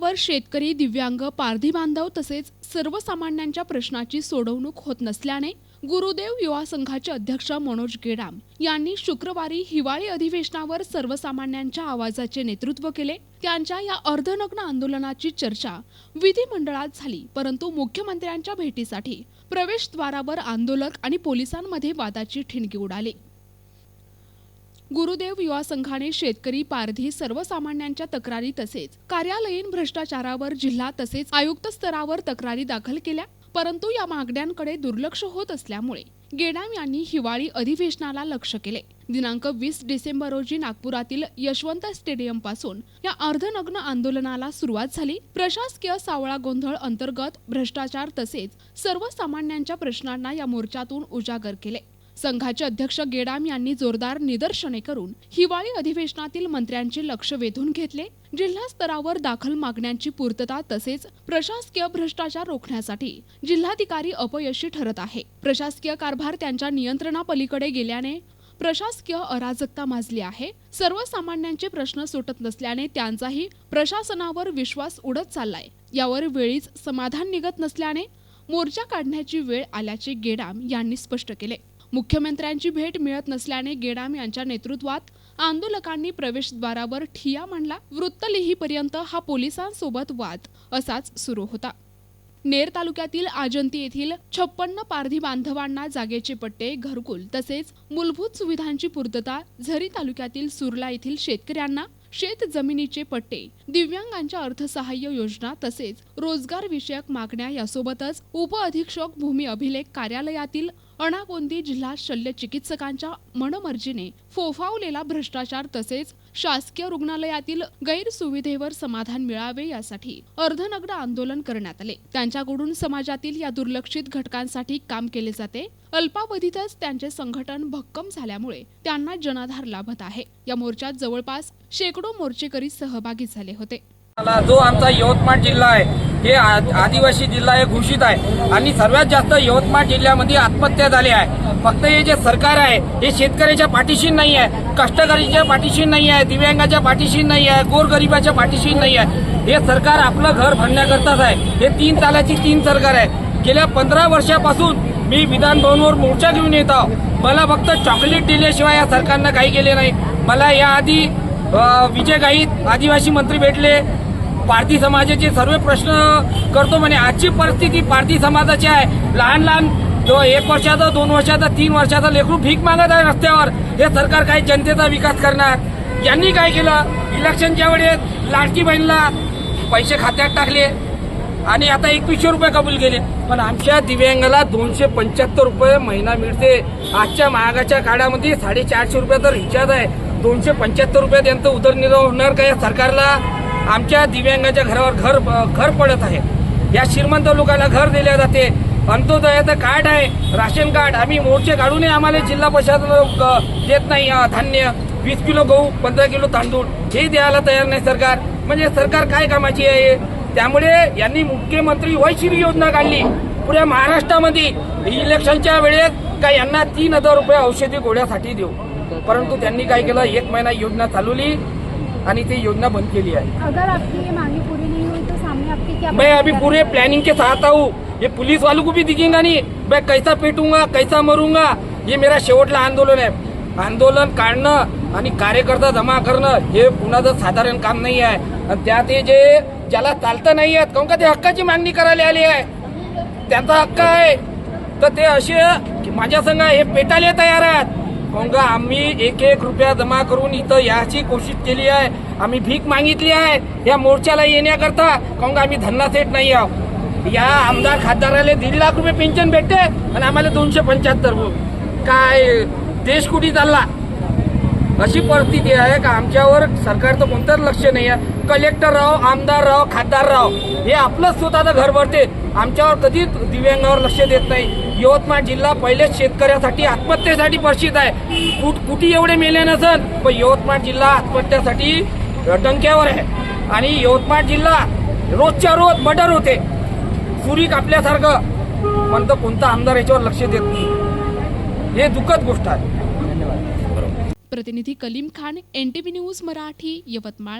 स्तरावर शेतकरी, दिव्यांग, पारधी बांधव तसेच सर्वसामान्यांच्या प्रश्नाची सोडवणूक होत नसल्याने गुरुदेव युवा संघाचे अध्यक्ष मनोज गेडाम यांनी शुक्रवारी हिवाळी अधिवेशनावर सर्वसामान्यांच्या आवाजाचे नेतृत्व केले। त्यांच्या या अर्धनग्न आंदोलनाची चर्चा विधिमंडळात झाली, परंतु मुख्यमंत्र्यांच्या भेटीसाठी प्रवेशद्वारावर आंदोलक आणि पोलिसांमध्ये वादाची ठिणगी उडाली। गुरुदेव युवा संघाने शेतकरी, पारधी, सर्वसामान्यांच्या तक्रारी तसेच कार्यालयीन भ्रष्टाचारावर जिल्हा तसेच आयुक्त स्तरावर तक्रारी दाखल केल्या, परंतु या मागण्यांकडे दुर्लक्ष होत असल्यामुळे गेडाम यांनी हिवाळी अधिवेशनाला लक्ष्य केले। दिनांक 20 डिसेंबर रोजी नागपुरातील यशवंत स्टेडियम पासून या अर्धनग्न आंदोलनाला सुरुवात झाली। प्रशासकीय सावळा गोंधळ अंतर्गत भ्रष्टाचार तसेच सर्वसामान्यांच्या प्रश्नांना या मोर्चातून उजागर केले। संघाचे अध्यक्ष गेडाम यांनी जोरदार निदर्शने करून हिवाळी अधिवेशनातील मंत्र्यांचे लक्ष वेधून घेतले। जिल्हा स्तरावर दाखल मागण्यांची पूर्तता तसेच प्रशासकीय भ्रष्टाचार रोखण्यासाठी जिल्हाधिकारी अपयशी ठरत आहे। प्रशासकीय कारभार त्यांच्या नियंत्रणापलीकडे गेल्याने प्रशासकीय अराजकता माजली आहे। सर्वसामान्यांचे प्रश्न सुटत नसल्याने त्यांचाही प्रशासनावर विश्वास उडत चाललाय। यावर वेळीच समाधान निघत नसल्याने मोर्चा काढण्याची वेळ आल्याचे गेडाम यांनी स्पष्ट केले। मुख्यमंत्र्यांची भेट मिळत नसल्याने गेडाम यांच्या नेतृत्वात आंदोलकांनी प्रवेशद्वारावर ठिय्या मांडला। वृत्तलेहीपर्यंत हा पोलिसांसोबत वाद असाच सुरू होता। नेर तालुक्यातील आजंती येथील 56 पारधी बांधवांना जागेचे पट्टे, घरकुल तसेच मूलभूत सुविधांची पूर्तता, झरी तालुक्यातील सुरला येथील शेतकऱ्यांना शेत जमिनीचे पट्टे, दिव्यांगांच्या अर्थसहाय्य योजना तसेच रोजगार विषयक मागण्या यासोबतच उप अधीक्षक भूमी अभिलेख कार्यालयातील अनागोंदी जिल्हा शल्य चिकित्सकांच्या मनमर्जीने फोफावलेला भ्रष्टाचार तसेच शासकीय रुग्णालयातील गैरसुविधेवर समाधान मिळावे यासाठी अर्धनग्न आंदोलन करण्यात आले। त्यांच्याकडून समाजातील या दुर्लक्षित घटकांसाठी काम केले जाते। अल्पावधीतच त्यांचे संघटन भक्कम झाल्यामुळे त्यांना जनाधार लाभत आहे। या मोर्चात जवळपास शेकडो मोर्चेकरी सहभागी झाले होते। जो आमचा यवतमाळ जिल्हा आहे हे आदिवासी जिल्हा हे घोषित आहे आणि सर्वात जास्त यवतमाळ जिल्ह्यामध्ये आत्महत्या झाल्या आहे। फक्त हे जे सरकार आहे हे शेतकऱ्याच्या पाठीशी नाही आहे, कष्टकरीच्या पाठीशी नाही आहे, दिव्यांगाच्या पाठीशी नाही आहे, गोरगरिबाच्या पाठीशी नाही आहे। हे सरकार आपलं घर भरण्याकरताच आहे। हे 3 तालाची 3 सरकार आहे। गेल्या 15 वर्षापासून मी विधान भवनवर मोर्चा घेऊन येत आहो। मला फक्त चॉकलेट दिल्याशिवाय या सरकारनं काही केले नाही। मला याआधी विजय गाईत आदिवासी मंत्री भेटले, पारधी समाजाचे सर्व प्रश्न करतो म्हणे। आजची परिस्थिती पारधी समाजाची आहे। लहान लहान 1 वर्षाचा, 2 वर्षाचा, 3 वर्षाचा लेकरू भीक मागत आहे रस्त्यावर। हे सरकार काही जनतेचा विकास करणार? यांनी काय केलं? इलेक्शनच्या वेळेस लाडकी बहिणीला पैसे खात्यात टाकले आणि आता 2100 रुपये कबूल केले, पण आमच्या दिव्यांगाला 275 रुपये महिना मिळते। आजच्या महागाच्या काळामध्ये 450 रुपयाचा रिचार्ज आहे, 275 रुपये त्यांचं उदरनिर्वाह होणार का? या सरकारला आमच्या दिव्यांगाच्या घरावर घर पडत आहे। या श्रीमंत लोकांना घर दिले जाते, अंत्योदयाचं कार्ड आहे, राशन कार्ड। आम्ही मोर्चे काढूनही आम्हाला जिल्हा प्रशासन देत नाही धान्य, 20 किलो गहू, 15 किलो तांदूळ हे द्यायला तयार नाही सरकार। म्हणजे सरकार काय कामाची आहे? त्यामुळे यांनी मुख्यमंत्री वयश्री योजना काढली पुऱ्या महाराष्ट्रामध्ये। इलेक्शनच्या वेळेस काय यांना 3000 रुपये औषधी गोळ्यासाठी देऊ, परंतु त्यांनी काय केलं? 1 महिना योजना चालवली आणि ती योजना बंद केली है। अगर आपकी ये मांगे पूरी नहीं हुई तो सामने आपकी क्या? मैं अभी पूरे प्लानिंग के साथ हूँ। ये पुलिस वालों को भी दिखेगा नहीं, मैं कैसा पेटूंगा, कैसा मरूंगा। ये मेरा शेवटला आंदोलन है। आंदोलन काढणं आणि कार्यकर्ता जमा करणं हे कुणाचं साधारण काम नाही आहे। आणि त्यात जे ज्याला चालतं नाही आहेत, काऊन का ते हक्काची मागणी करायला आली आहे, त्यांचा हक्क आहे, तर ते असे माझ्या संग हे पेटायला तयार आहेत। काऊन आम्ही 1-1 रुपया जमा करून इथं याची कोशिश केली आहे। आम्ही भीक मागितली आहे या मोर्चाला येण्याकरता, काऊन आम्ही धन्नासेठ नाही आहोत। या आमदार खासदाराला 1.5 लाख रुपये पेन्शन भेटते आणि आम्हाला 275। काय देश कुठे चालला? अशी परिस्थिती आहे का आमच्यावर सरकारचं कोणतंच लक्ष नाही आहे। कलेक्टर राहो, आमदार राहो, खासदार राहो, हे आपलं स्वतःचं घर भरते, आमच्यावर कधीच दिव्यांगावर लक्ष देत नाही। यवतमाळ जिल्हा पहिलेच शेतकऱ्यासाठी आत्महत्येसाठी परिचित आहे। कुठे एवढे मेले नसन, पण यवतमाळ जिल्हा आत्महत्यासाठी डंक्यावर आहे। आणि यवतमाळ जिल्हा रोजच्या रोज मर्डर होते, सुरी कापल्यासारखं, पण तर कोणता आमदार याच्यावर लक्ष देत नाही। हे दुःखद गोष्ट आहे। प्रतिनिधी कलीम खान, NTV न्यूज मराठी, यवतमाळ।